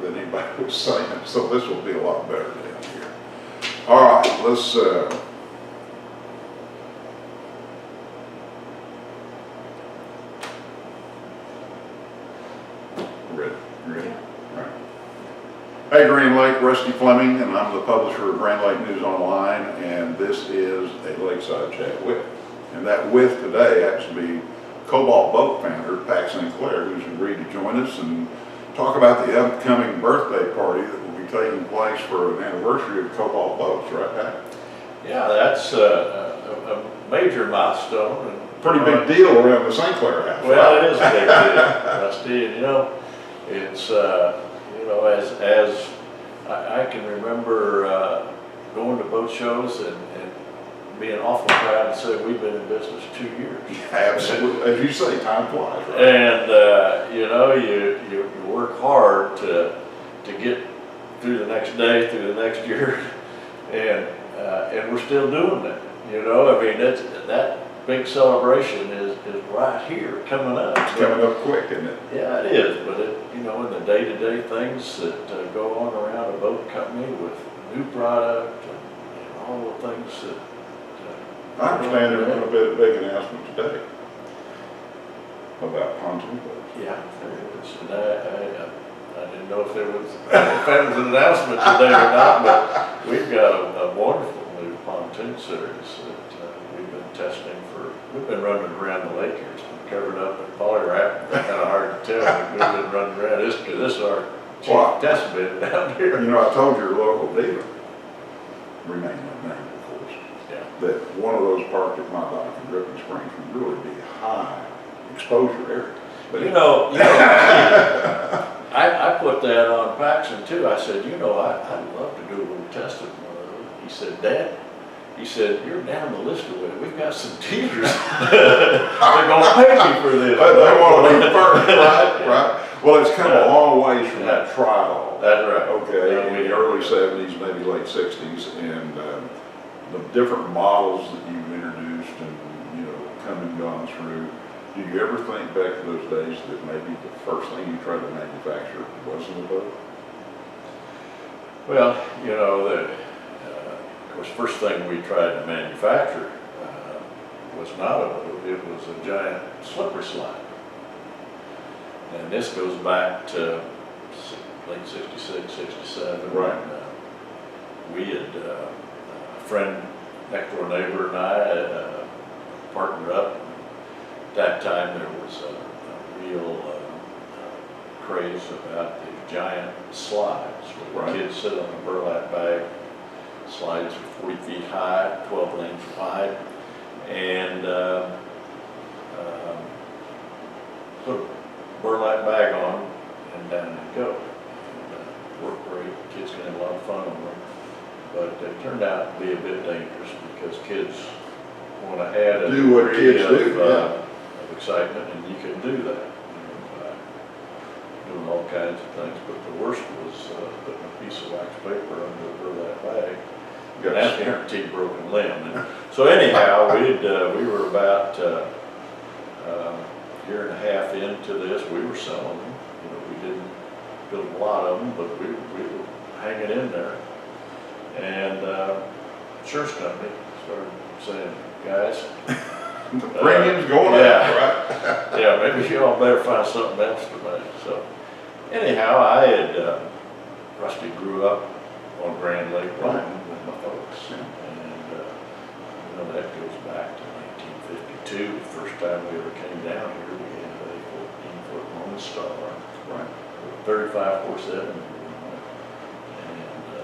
than anybody was saying, so this will be a lot better down here. All right, let's, ready? Right. Hey, Green Lake, Rusty Fleming, and I'm the publisher of Grand Lake News Online, and this is a Lakeside Chat with. And that with today happens to be Cobalt Boat founder, Paxton Clair, who's agreed to join us and talk about the upcoming birthday party that will be taking place for an anniversary of Cobalt Boats, right, Pat? Yeah, that's a major milestone. And pretty big deal around the St. Clair house. Well, right? it is a big deal, Rusty, and it's as I can remember going to boat shows and being awful proud to say we've been in business 2 years. Absolutely, as you say, time flies, right? And you work hard to get through the next day, through the next year, and we're still doing that. I mean, that big celebration is right here coming up. It's coming up quick, isn't it? Yeah, it is. But in the day-to-day things that go on around a boat company with new product and all the things that. I understand there's going to be a big announcement today about pontoon boats. Yeah, there is. And I didn't know if it was an announcement today or not, but we've got a wonderful new pontoon series that we've been testing we've been running around the lake here. It's been covered up in polywrap. It's kind of hard to tell. We've been running around this because this is our chief test bed down here. I told your local dealer, remain unnamed, of course, that one of those parked at my dock in Dripping Springs would really be a high exposure area. But I put that on Paxton too. I said, I'd love to do a little testing with one of those. He said, Dad, you're down the list of it. We've got some dealers. They're going to pay me for this. They want to be first, right? Well, it's come a long ways from that trial. That's right. Okay, in the early 70s, maybe late 60s, and the different models that you've introduced and come and gone through. Do you ever think back to those days that maybe the first thing you tried to manufacture wasn't a boat? Well, of course, first thing we tried to manufacture was not a boat. It was a giant slippery slide. And this goes back to late 66, 67. Right. We had, a friend, next door neighbor and I partnered up. At that time there was a real craze about the giant slides where the kids sit on a burlap bag. Slides are 40 feet high, 12 lanes wide, and put a burlap bag on and down they go. Work great, kids can have a lot of fun on them, but it turned out to be a bit dangerous because kids want to add a degree of excitement, and you can do that. Doing all kinds of things, but the worst was putting a piece of wax paper under the burlap bag. And that's guaranteed broken limb. And so anyhow, we were about a year and a half into this. We were selling them. We didn't build a lot of them, but we were hanging in there. And insurance company started saying, guys, the premium's going up, right? Yeah, maybe you all better find something else to make. So anyhow, Rusty grew up on Grand Lake with my folks, and that goes back to 1952. The first time we ever came down here, we had a 14-foot Lone Star, 35 horse engine, and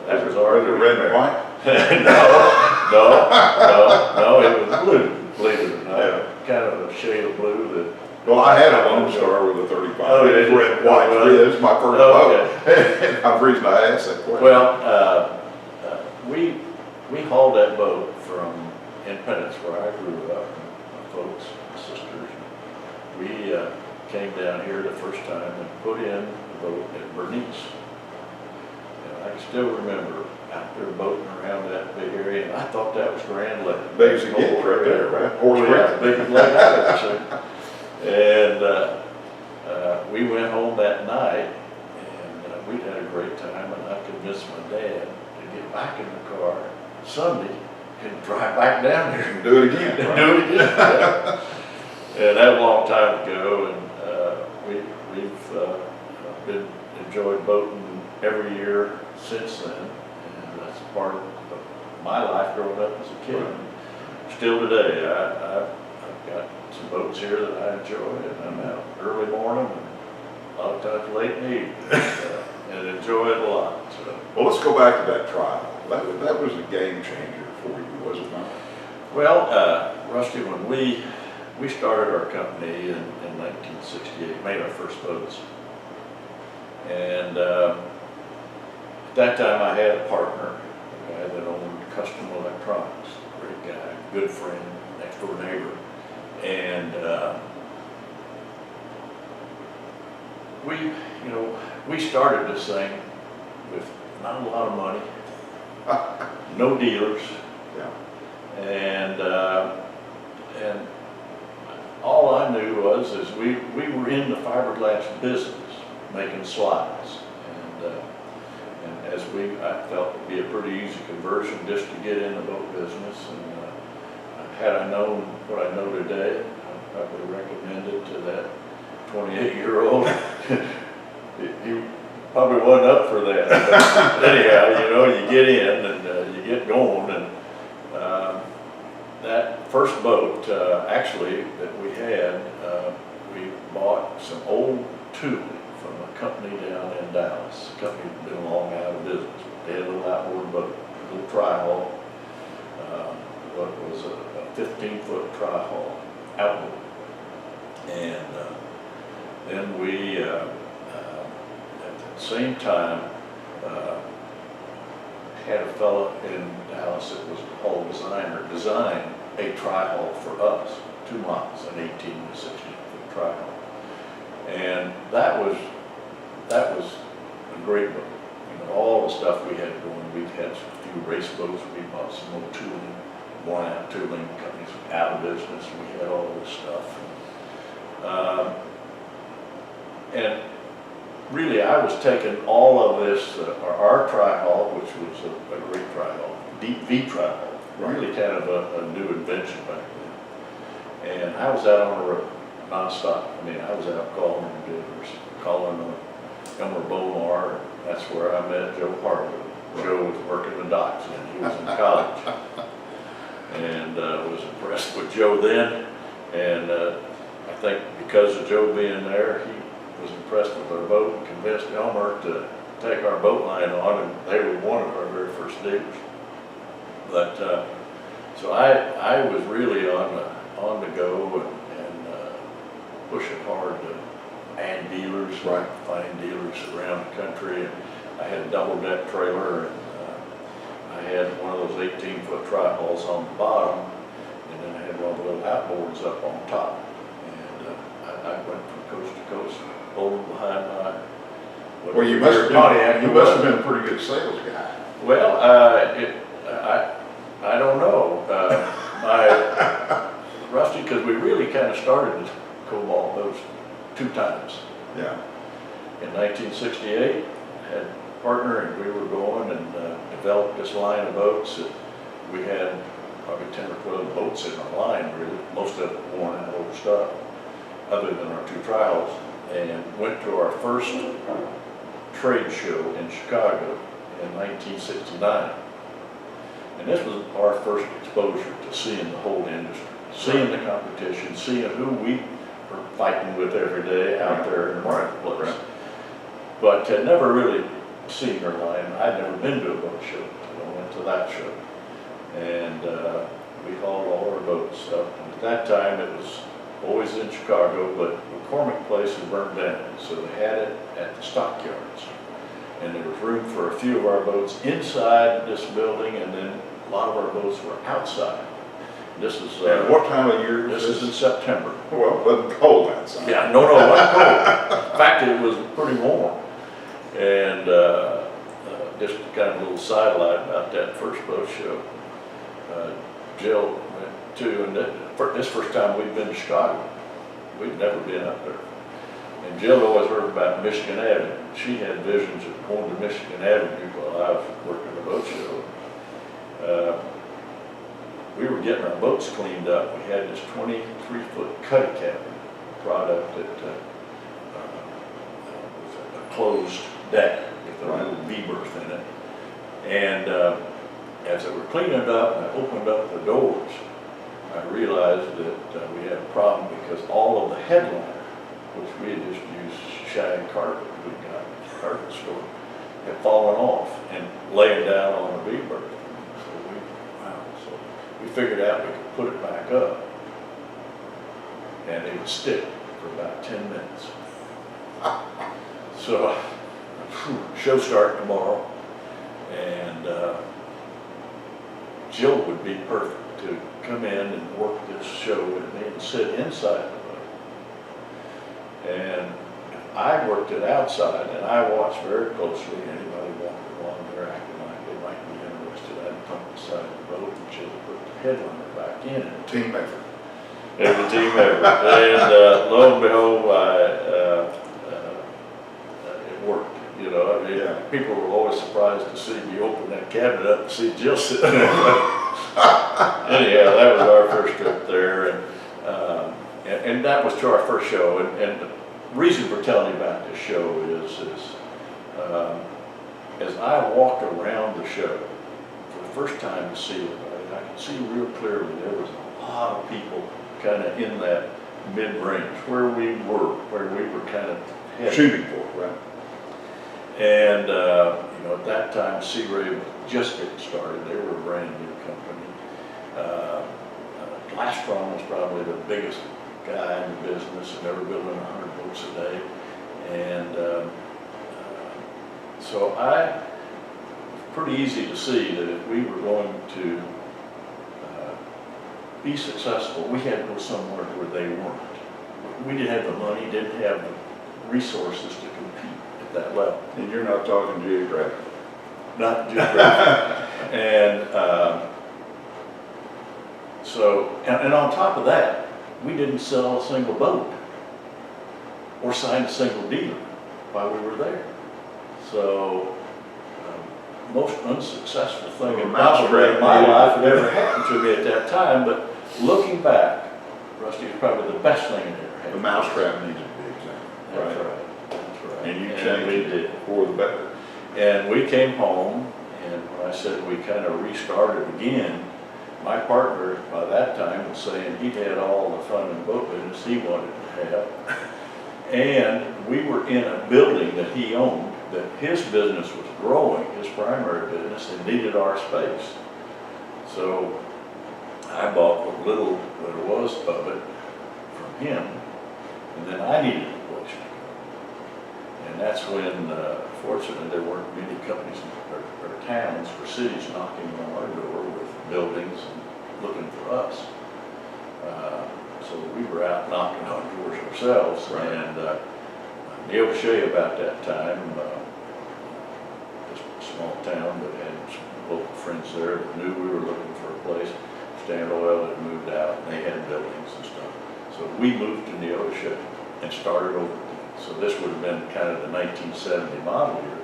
that was our red and white. no, it was blue. Believe it or not, kind of a shade of blue that. Well, I had a Lone Star with a 35. Oh, it was red and white. This is my first boat. The reason I asked that question. Well, we hauled that boat from Independence, where I grew up, my folks, my sisters. We came down here the first time and put in the boat at Bernice. And I can still remember out there boating around that big area, and I thought that was Grand Lake. Big as it gets right there, right? Horse big as lake I've ever seen. And we went home that night, and we'd had a great time, and I convinced my dad to get back in the car Sunday and drive back down there And do it again, and right? do it again. Yeah. And that was a long time ago, and we've been enjoyed boating every year since then, and that's part of my life growing up as a kid. Still today, I've got some boats here that I enjoy, and I'm out early morning and a lot of times late in the evening, and enjoy it a lot. So. Well, let's go back to that trial. That was a game changer for you, was it not? Well, Rusty, when we started our company in 1968, made our first boats, and at that time I had a partner, a guy that owned Custom Electronics, great guy, good friend, next door neighbor, and we started this thing with not a lot of money, no dealers, Yeah. and all I knew was we were in the fiberglass business, making slides, and as I felt it'd be a pretty easy conversion just to get in the boat business, and had I known what I know today, I'd probably recommend it to that 28-year-old. He probably wasn't up for that. But anyhow, you get in and you get going, and that first boat, actually, that we had, we bought some old tubing from a company down in Dallas. The company had been long out of business. They had a little outboard boat, a little tri-hull, what was a 15-foot tri-hull outboard. And then we, at the same time, had a fellow in Dallas that was a hull designer design a tri-hull for us, 2 miles, an 18 to 16 foot tri-hull. And that was a great boat. All the stuff we had going, we had a few race boats, we bought some old tooling, worn out tooling, companies out of business, we had all this stuff. And really, I was taking all of this, our tri-hull, which was a great tri-hull, deep V tri-hull, really kind of a new invention back then. And I was out on the road, nonstop. I mean, I was out calling dealers, calling Elmer Bomar. That's where I met Joe Hartley. Joe was working the docks, and he was in college. And was impressed with Joe then. And I think because of Joe being there, he was impressed with our boat and convinced Elmer to take our boat line on, and they were one of our very first dealers. But so I was really on the go and pushing hard to add dealers, Right. find dealers around the country. And I had a double deck trailer, and I had one of those 18-foot tri-hulls on the bottom, and then I had one of the little outboards up on top. And I went from coast to coast, holding behind my. Well, you must have been a pretty good sales guy. Well, I don't know. Rusty, because we really kind of started as Cobalt Boats 2 times. Yeah. In 1968, I had a partner, and we were going and developed this line of boats. That we had probably 10 or 12 boats in our line, really, most of it worn out old stuff, other than our 2 trials, and went to our first trade show in Chicago in 1969. And this was our first exposure to seeing the whole industry, seeing the competition, seeing who we were fighting with every day out there in the marketplace. Right. But had never really seen her line. I'd never been to a boat show until I went to that show. And we hauled all our boats up. And at that time, it was always in Chicago, but McCormick Place had burned down. So they had it at the stockyards. And there was room for a few of our boats inside this building, and then a lot of our boats were outside. This is And what time of year this is in September. Well, it wasn't cold outside. Yeah, no, it wasn't cold. In fact, it was pretty warm. And just kind of a little sidelight about that first boat show. Jill went to, and this first time we'd been to Chicago. We'd never been up there. And Jill always heard about Michigan Avenue. She had visions of going to Michigan Avenue while I was working the boat show. We were getting our boats cleaned up. We had this 23-foot cuddy cabin product that was a closed deck with a little V-berth in it. And as they were cleaning it up and I opened up the doors, I realized that we had a problem because all of the headliner, which we had just used shag carpet we got at the carpet store, had fallen off and laying down on the V-berth. So we figured out we could put it back up and it would stick for about 10 minutes. So, show start tomorrow, and Jill would be perfect to come in and work this show with me and sit inside the boat. And I worked it outside, and I watched very closely anybody walking along there acting like they might be interested. I'd pump the side of the boat and Jill put the headliner back in it. Team effort. It was a team effort. And lo and behold, it worked. You know, I mean, Yeah. people were always surprised to see me open that cabinet up and see Jill sitting there. Anyhow, that was our first trip there, and that was to our first show. And the reason for telling you about this show is as I walked around the show for the first time to see it, I could see real clearly there was a lot of people kind of in that mid-range where we were kind of headed. Shooting for it, right? And, you know, at that time, Sea Ray was just getting started. They were a brand new company. Glastron was probably the biggest guy in the business, and they were building 100 boats a day. And so pretty easy to see that if we were going to be successful, we had to go somewhere where they weren't. We didn't have the money, didn't have the resources to compete at that level. And you're not talking geographically. Not geographically. And and on top of that, we didn't sell a single boat or sign a single dealer while we were there. So, most unsuccessful thing in probably in my life that ever happened to me at that time, but looking back, Rusty, was probably the best thing that ever happened. The mousetrap needs to be examined. That's right. That's right. And you we changed did. it for the better. And we came home, and when I said we kind of restarted again, my partner by that time was saying he'd had all the fun in the boat business he wanted to have. And we were in a building that he owned, that his business was growing, his primary business, and needed our space. So I bought what little there was of it from him, and then I needed a place to go. And that's when, fortunately, there weren't many companies or towns or cities knocking on our door with buildings and looking for us. So we were out knocking on doors ourselves. Right. And Neil will show you about that time. Just a small town that had some local friends there that knew we were looking for a place. Standard Oil had moved out, and they had buildings and stuff. So we moved to Neosho and started over. So this would have been kind of the 1970 model year.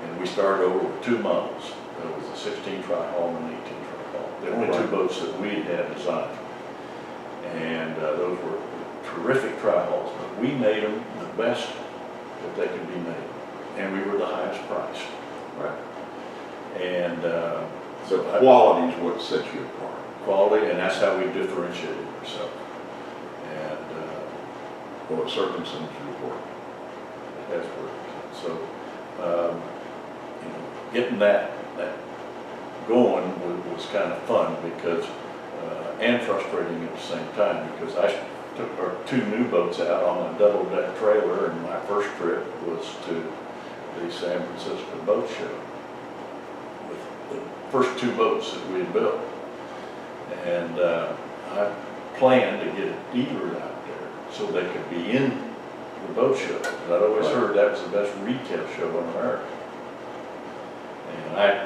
And we started over with 2 models. There was a 16 tri-hull and an 18 tri-hull. The only 2 boats that we had designed. And those were terrific tri-hulls, but we made them the best that they could be made. And we were the highest priced. Right. And So quality is what sets you apart. Quality, and that's how we differentiated ourselves. And Well, it certainly seems to work. it has worked. So, you know, getting that going was kind of fun because, and frustrating at the same time, because I took our 2 new boats out on a double-deck trailer, and my first trip was to the San Francisco Boat Show with the first 2 boats that we had built. And I planned to get a dealer out there so they could be in the boat show. I'd always heard that was the best retail show in America. And I